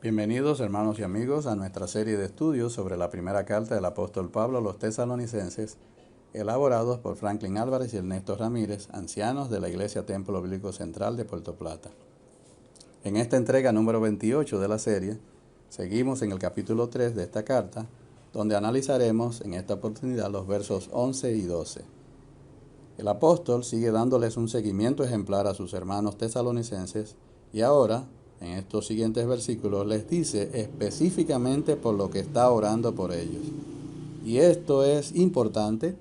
Bienvenidos hermanos y amigos a nuestra serie de estudios sobre la primera carta del apóstol Pablo a los tesalonicenses, elaborados por Franklin Álvarez y Ernesto Ramírez, ancianos de la Iglesia Templo Bíblico Central de Puerto Plata. En esta entrega número 28 de la serie, seguimos en el capítulo 3 de esta carta, donde analizaremos en esta oportunidad los versos 11 y 12. El apóstol sigue dándoles un seguimiento ejemplar a sus hermanos tesalonicenses y ahora, en estos siguientes versículos, les dice específicamente por lo que está orando por ellos. Y esto es importante,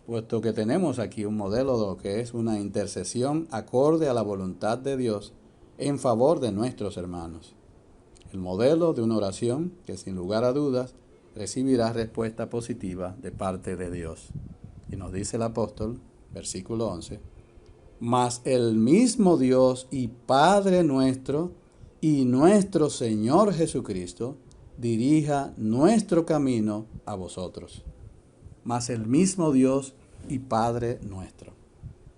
puesto que tenemos aquí un modelo de lo que es una intercesión acorde a la voluntad de Dios en favor de nuestros hermanos. El modelo de una oración que sin lugar a dudas recibirá respuesta positiva de parte de Dios. Y nos dice el apóstol, versículo 11, mas el mismo Dios y Padre nuestro y nuestro Señor Jesucristo dirija nuestro camino a vosotros. Mas el mismo Dios y Padre nuestro.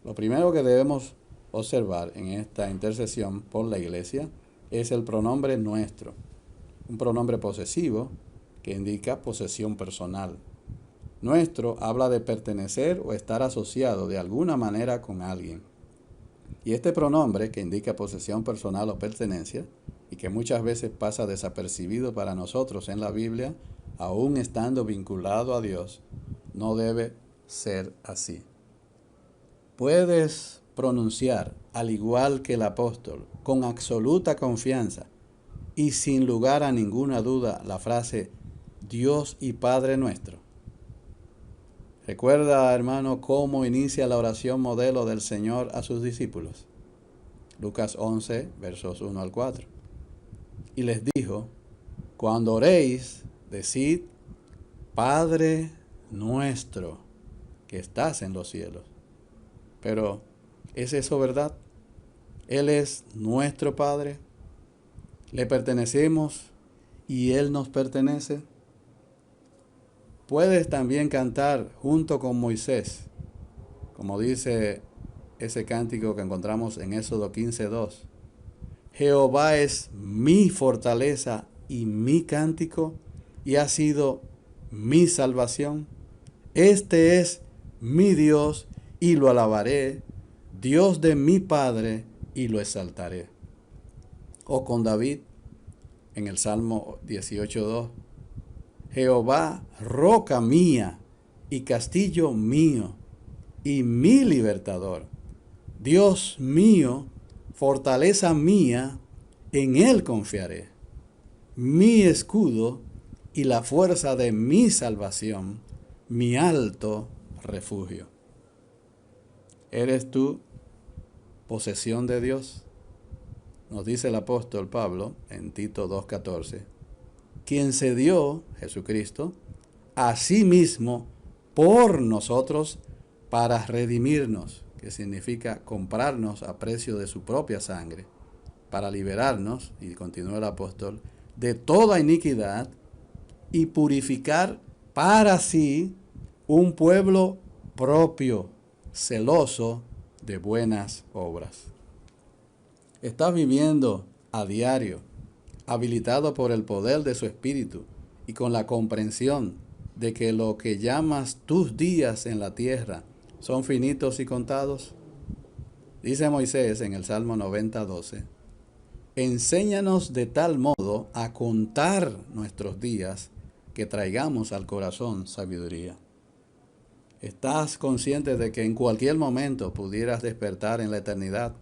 Lo primero que debemos observar en esta intercesión por la iglesia es el pronombre nuestro, un pronombre posesivo que indica posesión personal. Nuestro habla de pertenecer o estar asociado de alguna manera con alguien. Y este pronombre, que indica posesión personal o pertenencia, y que muchas veces pasa desapercibido para nosotros en la Biblia, aún estando vinculado a Dios, no debe ser así. Puedes pronunciar, al igual que el apóstol, con absoluta confianza y sin lugar a ninguna duda, la frase Dios y Padre nuestro. Recuerda, hermano, cómo inicia la oración modelo del Señor a sus discípulos. Lucas 11, versos 1 al 4. Y les dijo, cuando oréis, decid, Padre nuestro, que estás en los cielos. Pero, ¿es eso verdad? Él es nuestro Padre. Le pertenecemos y Él nos pertenece. Puedes también cantar junto con Moisés, como dice ese cántico que encontramos en Éxodo 15:2. Jehová es mi fortaleza y mi cántico, y ha sido mi salvación. Este es mi Dios, y lo alabaré, Dios de mi Padre, y lo exaltaré. O con David, en el Salmo 18:2. Jehová, roca mía y castillo mío y mi libertador. Dios mío, fortaleza mía, en Él confiaré. Mi escudo y la fuerza de mi salvación, mi alto refugio. ¿Eres tú posesión de Dios? Nos dice el apóstol Pablo en Tito 2:14. Quien se dio, Jesucristo, a sí mismo por nosotros para redimirnos, que significa comprarnos a precio de su propia sangre, para liberarnos, y continúa el apóstol, de toda iniquidad y purificar para sí un pueblo propio, celoso de buenas obras. ¿Estás viviendo a diario habilitado por el poder de su Espíritu y con la comprensión de que lo que llamas tus días en la tierra son finitos y contados? Dice Moisés en el Salmo 90:12, enséñanos de tal modo a contar nuestros días que traigamos al corazón sabiduría. ¿Estás consciente de que en cualquier momento pudieras despertar en la eternidad,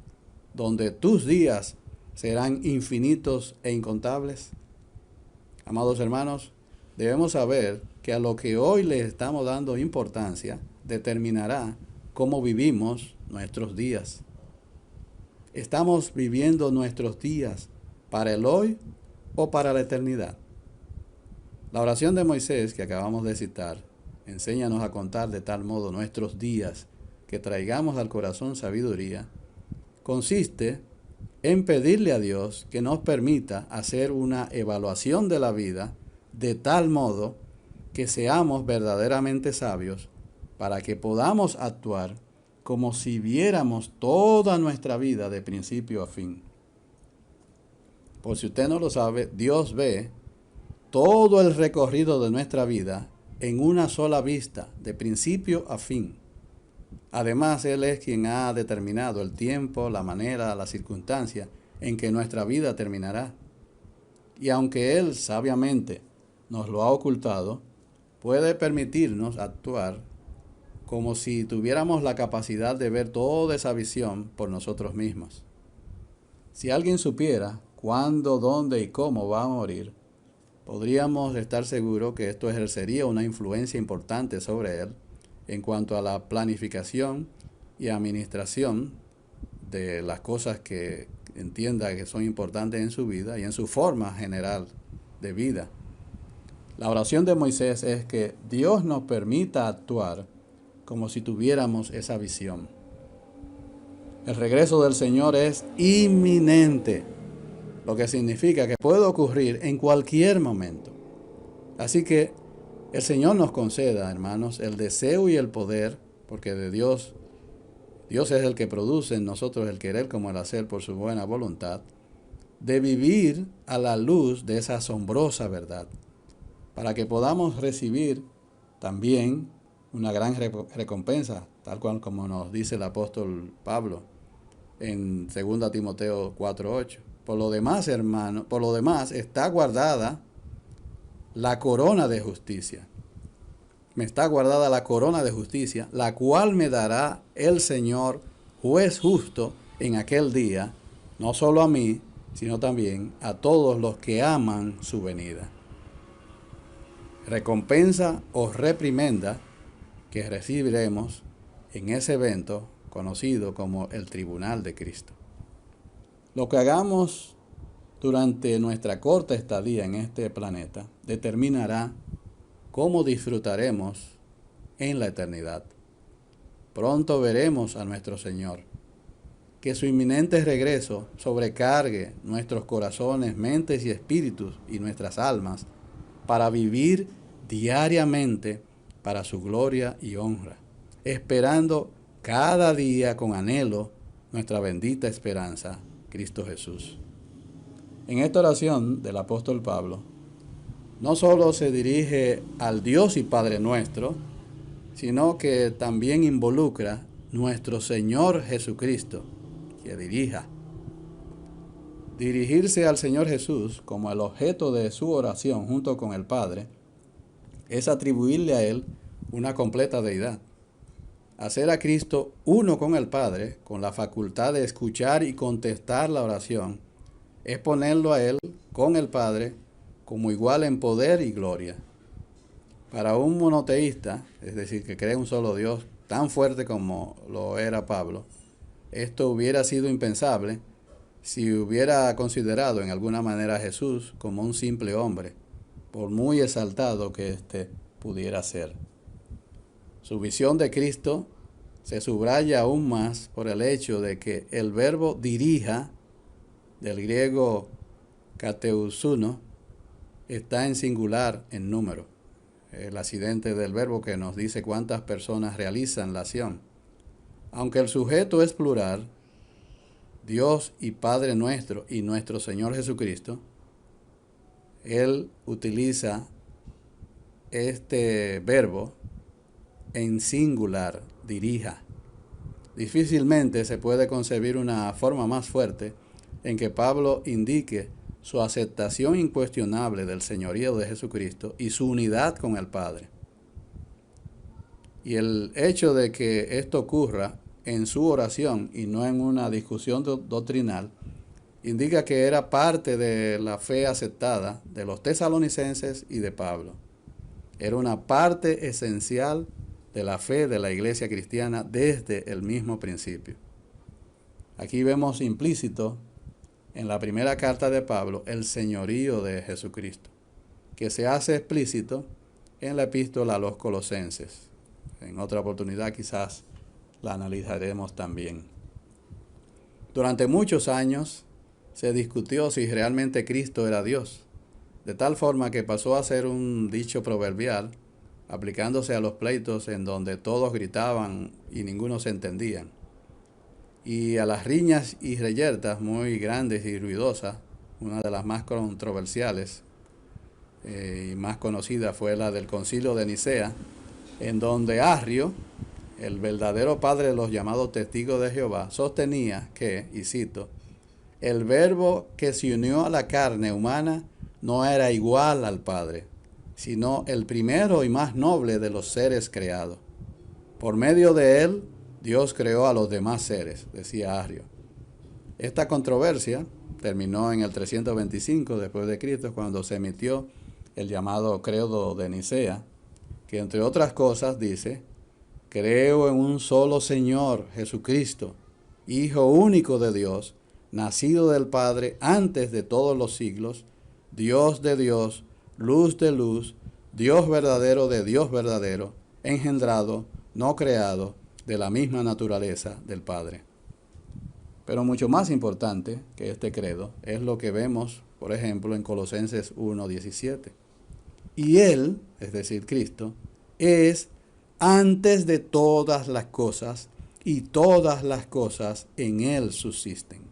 donde tus días serán infinitos e incontables? Amados hermanos, debemos saber que a lo que hoy le estamos dando importancia determinará cómo vivimos nuestros días. ¿Estamos viviendo nuestros días para el hoy o para la eternidad? La oración de Moisés que acabamos de citar, enséñanos a contar de tal modo nuestros días que traigamos al corazón sabiduría, consiste en pedirle a Dios que nos permita hacer una evaluación de la vida de tal modo que seamos verdaderamente sabios para que podamos actuar como si viéramos toda nuestra vida de principio a fin. Por si usted no lo sabe, Dios ve todo el recorrido de nuestra vida en una sola vista, de principio a fin. Además, Él es quien ha determinado el tiempo, la manera, la circunstancia en que nuestra vida terminará. Y aunque Él sabiamente nos lo ha ocultado, puede permitirnos actuar como si tuviéramos la capacidad de ver toda esa visión por nosotros mismos. Si alguien supiera cuándo, dónde y cómo va a morir, podríamos estar seguros que esto ejercería una influencia importante sobre él en cuanto a la planificación y administración de las cosas que entienda que son importantes en su vida y en su forma general de vida. La oración de Moisés es que Dios nos permita actuar como si tuviéramos esa visión. El regreso del Señor es inminente, lo que significa que puede ocurrir en cualquier momento. Así que el Señor nos conceda, hermanos, el deseo y el poder, porque de Dios es el que produce en nosotros el querer como el hacer por su buena voluntad, de vivir a la luz de esa asombrosa verdad, para que podamos recibir también una gran recompensa, tal cual como nos dice el apóstol Pablo en 2 Timoteo 4:8. Por lo demás, hermano, por lo demás está guardada la corona de justicia. Me está guardada la corona de justicia, la cual me dará el Señor, juez justo, en aquel día, no solo a mí, sino también a todos los que aman su venida. Recompensa o reprimenda que recibiremos en ese evento conocido como el Tribunal de Cristo. Lo que hagamos durante nuestra corta estadía en este planeta determinará cómo disfrutaremos en la eternidad. Pronto veremos a nuestro Señor. Que su inminente regreso sobrecargue nuestros corazones, mentes y espíritus y nuestras almas para vivir diariamente para su gloria y honra, esperando cada día con anhelo nuestra bendita esperanza, Cristo Jesús. En esta oración del apóstol Pablo, no solo se dirige al Dios y Padre nuestro, sino que también involucra nuestro Señor Jesucristo, que dirigirse al Señor Jesús como el objeto de su oración junto con el Padre, es atribuirle a Él una completa deidad. Hacer a Cristo uno con el Padre, con la facultad de escuchar y contestar la oración, es ponerlo a Él con el Padre como igual en poder y gloria. Para un monoteísta, es decir, que cree un solo Dios tan fuerte como lo era Pablo, esto hubiera sido impensable si hubiera considerado en alguna manera a Jesús como un simple hombre, por muy exaltado que éste pudiera ser. Su visión de Cristo se subraya aún más por el hecho de que el verbo dirija, del griego kateusuno, está en singular en número. El accidente del verbo que nos dice cuántas personas realizan la acción. Aunque el sujeto es plural, Dios y Padre nuestro y nuestro Señor Jesucristo, Él utiliza este verbo en singular, dirija. Difícilmente se puede concebir una forma más fuerte en que Pablo indique su aceptación incuestionable del señorío de Jesucristo y su unidad con el Padre. Y el hecho de que esto ocurra en su oración y no en una discusión doctrinal, indica que era parte de la fe aceptada de los tesalonicenses y de Pablo. Era una parte esencial de la fe de la iglesia cristiana desde el mismo principio. Aquí vemos implícito en la primera carta de Pablo el señorío de Jesucristo, que se hace explícito en la epístola a los Colosenses. En otra oportunidad quizás la analizaremos también. Durante muchos años se discutió si realmente Cristo era Dios, de tal forma que pasó a ser un dicho proverbial, aplicándose a los pleitos en donde todos gritaban y ninguno se entendían, y a las riñas y reyertas muy grandes y ruidosas una de las más controversiales y más conocida fue la del Concilio de Nicea, en donde Arrio, el verdadero padre de los llamados testigos de Jehová, sostenía que, y cito, el verbo que se unió a la carne humana no era igual al Padre, sino el primero y más noble de los seres creados. Por medio de él, Dios creó a los demás seres, decía Arrio. Esta controversia terminó en el 325 después de Cristo, cuando se emitió el llamado Credo de Nicea, que entre otras cosas dice: creo en un solo Señor, Jesucristo, Hijo único de Dios, nacido del Padre antes de todos los siglos, Dios de Dios, luz de luz, Dios verdadero de Dios verdadero, engendrado, no creado, de la misma naturaleza del Padre. Pero mucho más importante que este credo es lo que vemos, por ejemplo, en Colosenses 1:17. Y Él, es decir, Cristo, es antes de todas las cosas, y todas las cosas en Él subsisten.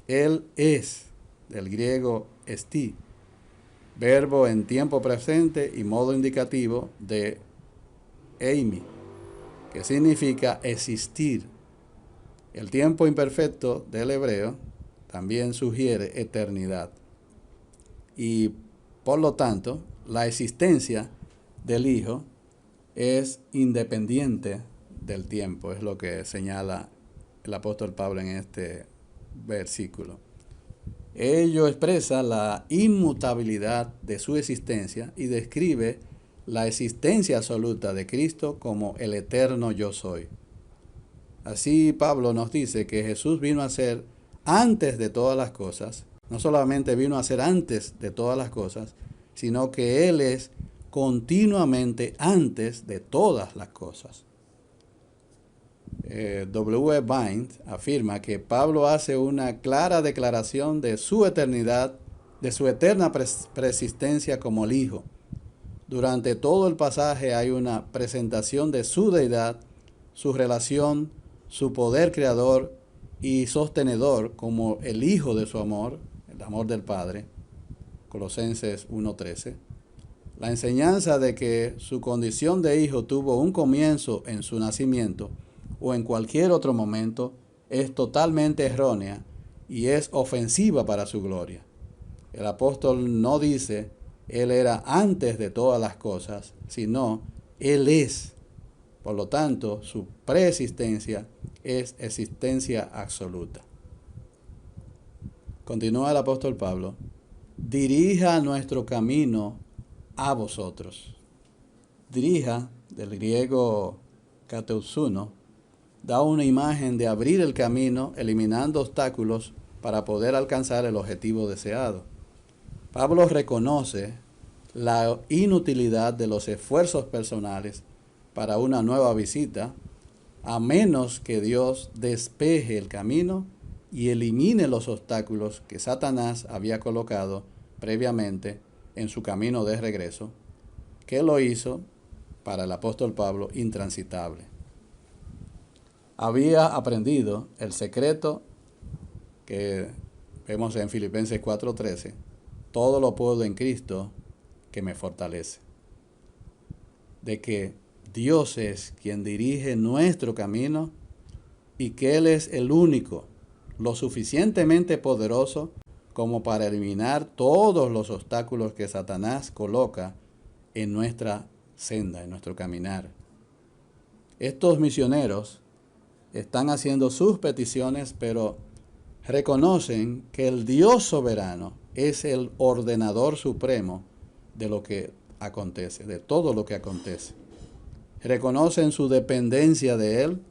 Él es, del griego esti, verbo en tiempo presente y modo indicativo de eimi, que significa existir. El tiempo imperfecto del hebreo también sugiere eternidad. Y por lo tanto, la existencia del Hijo es independiente del tiempo, es lo que señala el apóstol Pablo en este versículo. Ello expresa la inmutabilidad de su existencia y describe la existencia absoluta de Cristo como el eterno yo soy. Así Pablo nos dice que Jesús vino a ser antes de todas las cosas. No solamente vino a ser antes de todas las cosas, sino que Él es continuamente antes de todas las cosas. W. Bind afirma que Pablo hace una clara declaración de su eternidad, de su eterna persistencia como el Hijo. Durante todo el pasaje hay una presentación de su deidad, su relación, su poder creador y sostenedor como el Hijo de su amor, el amor del Padre. Colosenses 1:13. La enseñanza de que su condición de hijo tuvo un comienzo en su nacimiento o en cualquier otro momento es totalmente errónea y es ofensiva para su gloria. El apóstol no dice Él era antes de todas las cosas, sino Él es. Por lo tanto, su preexistencia es existencia absoluta. Continúa el apóstol Pablo: dirija nuestro camino a vosotros. Dirija, del griego kateusuno, da una imagen de abrir el camino, eliminando obstáculos para poder alcanzar el objetivo deseado. Pablo reconoce la inutilidad de los esfuerzos personales para una nueva visita, a menos que Dios despeje el camino y elimine los obstáculos que Satanás había colocado previamente en su camino de regreso, que lo hizo para el apóstol Pablo intransitable. Había aprendido el secreto que vemos en Filipenses 4:13, todo lo puedo en Cristo que me fortalece. De que Dios es quien dirige nuestro camino y que Él es el único, lo suficientemente poderoso como para eliminar todos los obstáculos que Satanás coloca en nuestra senda, en nuestro caminar. Estos misioneros están haciendo sus peticiones, pero reconocen que el Dios soberano es el ordenador supremo de lo que acontece, de todo lo que acontece. Reconocen su dependencia de Él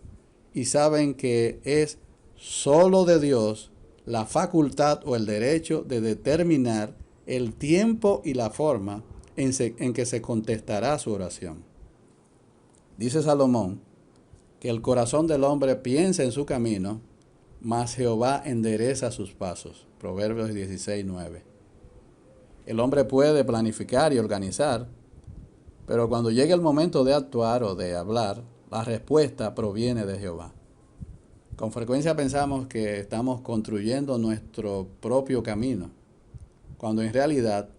y saben que es solo de Dios la facultad o el derecho de determinar el tiempo y la forma en que se contestará su oración. Dice Salomón que el corazón del hombre piensa en su camino, mas Jehová endereza sus pasos. Proverbios 16:9. El hombre puede planificar y organizar, pero cuando llegue el momento de actuar o de hablar, la respuesta proviene de Jehová. Con frecuencia pensamos que estamos construyendo nuestro propio camino, cuando en realidad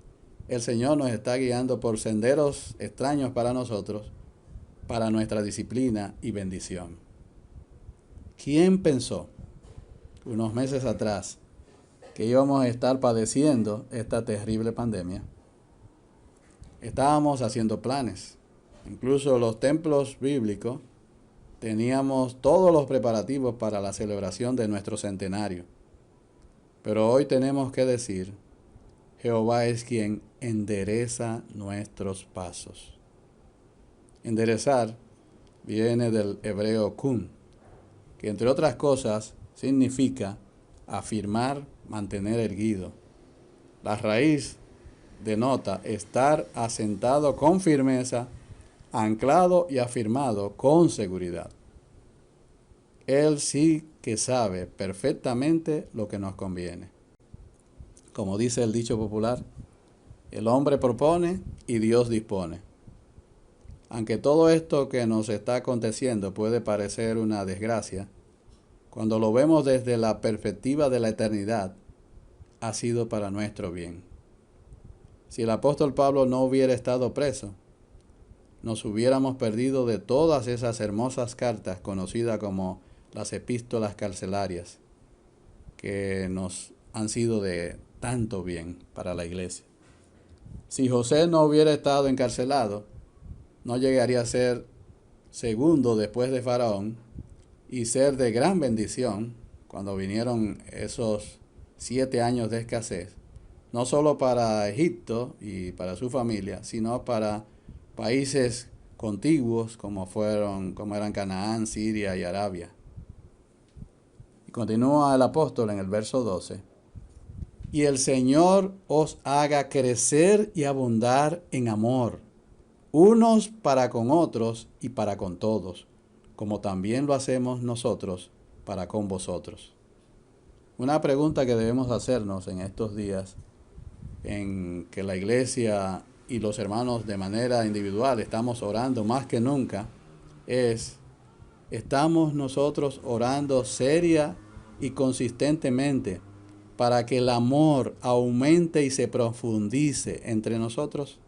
el Señor nos está guiando por senderos extraños para nosotros, para nuestra disciplina y bendición. ¿Quién pensó unos meses atrás que íbamos a estar padeciendo esta terrible pandemia? Estábamos haciendo planes. Incluso los templos bíblicos teníamos todos los preparativos para la celebración de nuestro centenario. Pero hoy tenemos que decir, Jehová es quien endereza nuestros pasos. Enderezar viene del hebreo kun, que entre otras cosas significa afirmar, mantener erguido. La raíz denota estar asentado con firmeza, anclado y afirmado con seguridad. Él sí que sabe perfectamente lo que nos conviene. Como dice el dicho popular, el hombre propone y Dios dispone. Aunque todo esto que nos está aconteciendo puede parecer una desgracia, cuando lo vemos desde la perspectiva de la eternidad, ha sido para nuestro bien. Si el apóstol Pablo no hubiera estado preso, nos hubiéramos perdido de todas esas hermosas cartas conocidas como las epístolas carcelarias, que nos han sido de tanto bien para la iglesia. Si José no hubiera estado encarcelado, no llegaría a ser segundo después de Faraón y ser de gran bendición cuando vinieron esos 7 años de escasez, no solo para Egipto y para su familia, sino para países contiguos como eran Canaán, Siria y Arabia. Y continúa el apóstol en el verso 12. Y el Señor os haga crecer y abundar en amor, unos para con otros y para con todos, como también lo hacemos nosotros para con vosotros. Una pregunta que debemos hacernos en estos días, en que la iglesia y los hermanos de manera individual estamos orando más que nunca, es: ¿estamos nosotros orando seria y consistentemente para que el amor aumente y se profundice entre nosotros?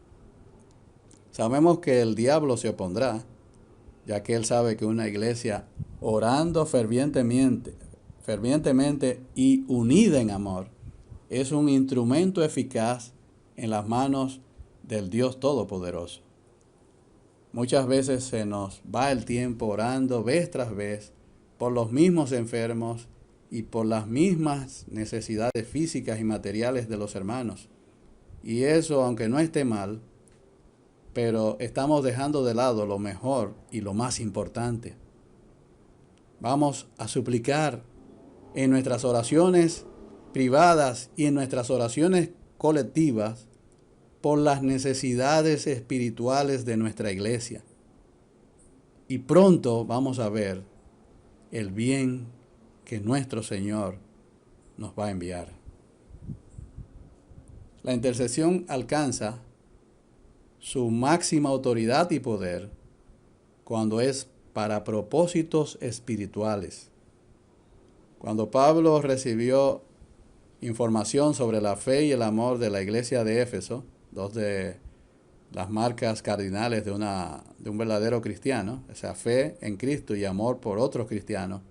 Sabemos que el diablo se opondrá, ya que él sabe que una iglesia orando fervientemente y unida en amor es un instrumento eficaz en las manos del Dios Todopoderoso. Muchas veces se nos va el tiempo orando vez tras vez por los mismos enfermos y por las mismas necesidades físicas y materiales de los hermanos. Y eso, aunque no esté mal, pero estamos dejando de lado lo mejor y lo más importante. Vamos a suplicar en nuestras oraciones privadas y en nuestras oraciones colectivas por las necesidades espirituales de nuestra iglesia. Y pronto vamos a ver el bien que nuestro Señor nos va a enviar. La intercesión alcanza su máxima autoridad y poder cuando es para propósitos espirituales. Cuando Pablo recibió información sobre la fe y el amor de la iglesia de Éfeso, dos de las marcas cardinales de un verdadero cristiano, esa fe en Cristo y amor por otros cristianos,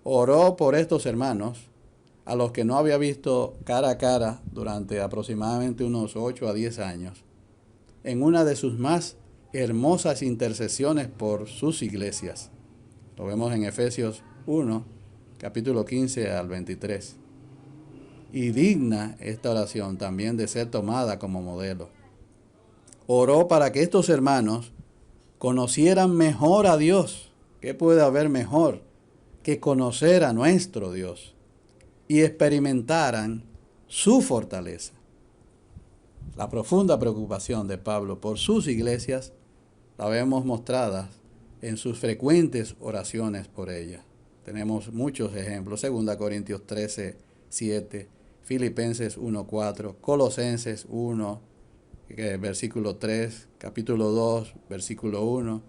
oró por estos hermanos a los que no había visto cara a cara durante aproximadamente unos 8 a 10 años, en una de sus más hermosas intercesiones por sus iglesias. Lo vemos en Efesios 1, capítulo 15 al 23. Y digna esta oración también de ser tomada como modelo. Oró para que estos hermanos conocieran mejor a Dios. ¿Qué puede haber mejor que conocer a nuestro Dios? Y experimentaran su fortaleza. La profunda preocupación de Pablo por sus iglesias la vemos mostrada en sus frecuentes oraciones por ellas. Tenemos muchos ejemplos: 2 Corintios 13, 7, Filipenses 1, 4, Colosenses 1, versículo 3, capítulo 2, versículo 1,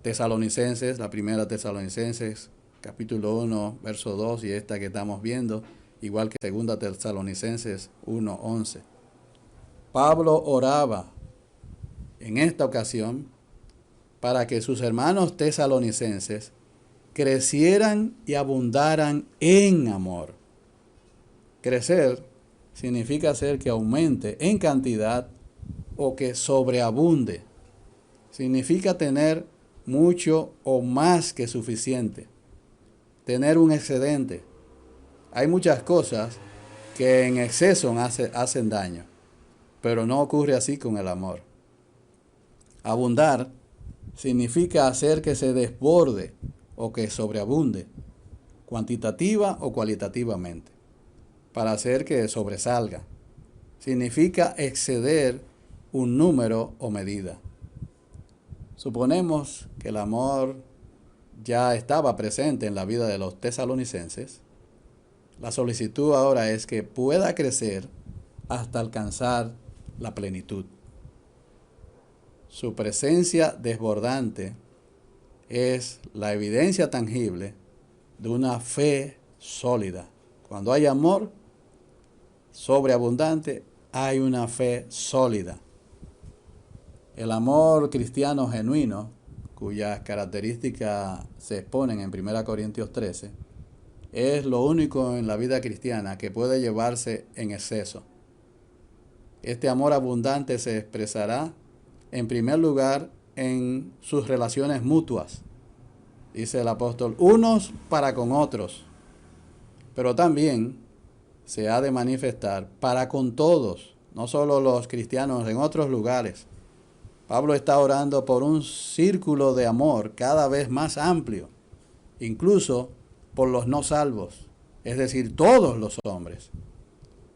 Tesalonicenses, la primera Tesalonicenses capítulo 1, verso 2 y esta que estamos viendo, igual que 2 Tesalonicenses 1:11. Pablo oraba en esta ocasión para que sus hermanos tesalonicenses crecieran y abundaran en amor. Crecer significa hacer que aumente en cantidad o que sobreabunde. Significa tener mucho o más que suficiente. Tener un excedente. Hay muchas cosas que en exceso hacen daño, pero no ocurre así con el amor. Abundar significa hacer que se desborde o que sobreabunde, cuantitativa o cualitativamente, para hacer que sobresalga. Significa exceder un número o medida. Suponemos que el amor ya estaba presente en la vida de los tesalonicenses. La solicitud ahora es que pueda crecer hasta alcanzar la plenitud. Su presencia desbordante es la evidencia tangible de una fe sólida. Cuando hay amor sobreabundante, hay una fe sólida. El amor cristiano genuino, cuyas características se exponen en 1 Corintios 13, es lo único en la vida cristiana que puede llevarse en exceso. Este amor abundante se expresará, en primer lugar, en sus relaciones mutuas. Dice el apóstol, unos para con otros, pero también se ha de manifestar para con todos, no solo los cristianos en otros lugares. Pablo está orando por un círculo de amor cada vez más amplio, incluso por los no salvos, es decir, todos los hombres.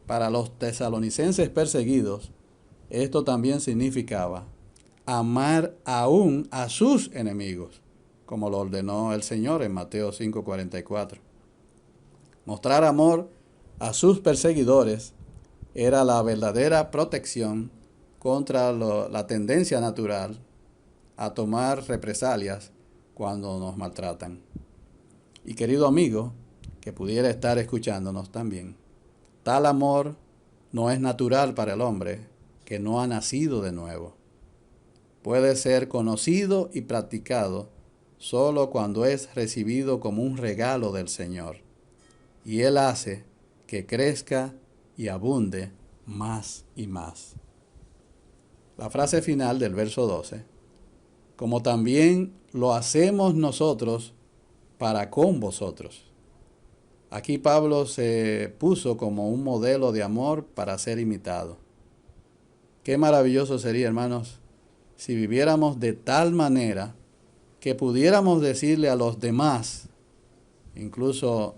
Para los tesalonicenses perseguidos, esto también significaba amar aún a sus enemigos, como lo ordenó el Señor en Mateo 5:44. Mostrar amor a sus perseguidores era la verdadera protección contra la tendencia natural a tomar represalias cuando nos maltratan. Y querido amigo, que pudiera estar escuchándonos también, tal amor no es natural para el hombre que no ha nacido de nuevo. Puede ser conocido y practicado solo cuando es recibido como un regalo del Señor. Y Él hace que crezca y abunde más y más. La frase final del verso 12, como también lo hacemos nosotros para con vosotros. Aquí Pablo se puso como un modelo de amor para ser imitado. Qué maravilloso sería, hermanos, si viviéramos de tal manera que pudiéramos decirle a los demás, incluso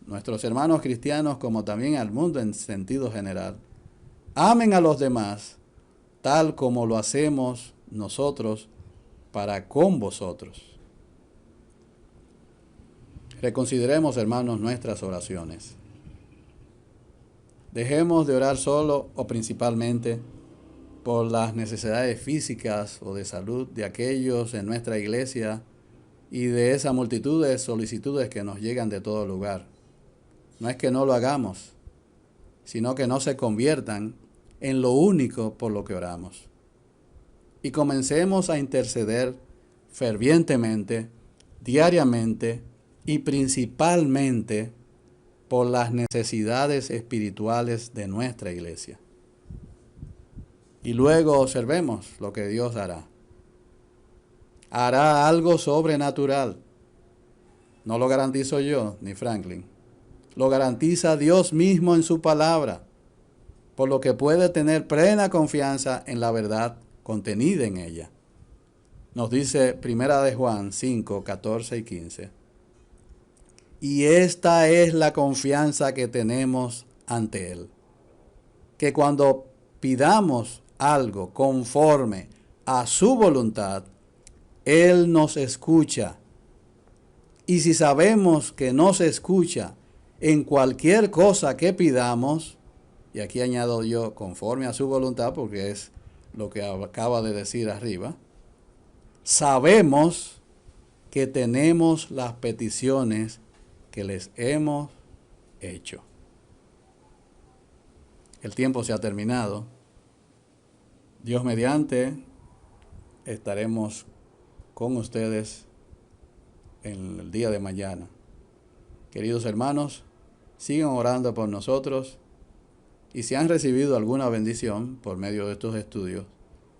nuestros hermanos cristianos como también al mundo en sentido general, amen a los demás tal como lo hacemos nosotros para con vosotros. Reconsideremos, hermanos, nuestras oraciones. Dejemos de orar solo o principalmente por las necesidades físicas o de salud de aquellos en nuestra iglesia y de esa multitud de solicitudes que nos llegan de todo lugar. No es que no lo hagamos, sino que no se conviertan en lo único por lo que oramos. Y comencemos a interceder fervientemente, diariamente y principalmente por las necesidades espirituales de nuestra iglesia. Y luego observemos lo que Dios hará. Hará algo sobrenatural. No lo garantizo yo ni Franklin. Lo garantiza Dios mismo en su palabra, por lo que puede tener plena confianza en la verdad contenida en ella. Nos dice 1 de Juan 5, 14 y 15. Y esta es la confianza que tenemos ante Él, que cuando pidamos algo conforme a su voluntad, Él nos escucha. Y si sabemos que nos escucha en cualquier cosa que pidamos, y aquí añado yo conforme a su voluntad porque es lo que acaba de decir arriba, sabemos que tenemos las peticiones que les hemos hecho. El tiempo se ha terminado. Dios mediante, estaremos con ustedes en el día de mañana. Queridos hermanos, sigan orando por nosotros y si han recibido alguna bendición por medio de estos estudios,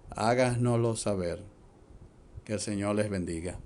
háganoslo saber. Que el Señor les bendiga.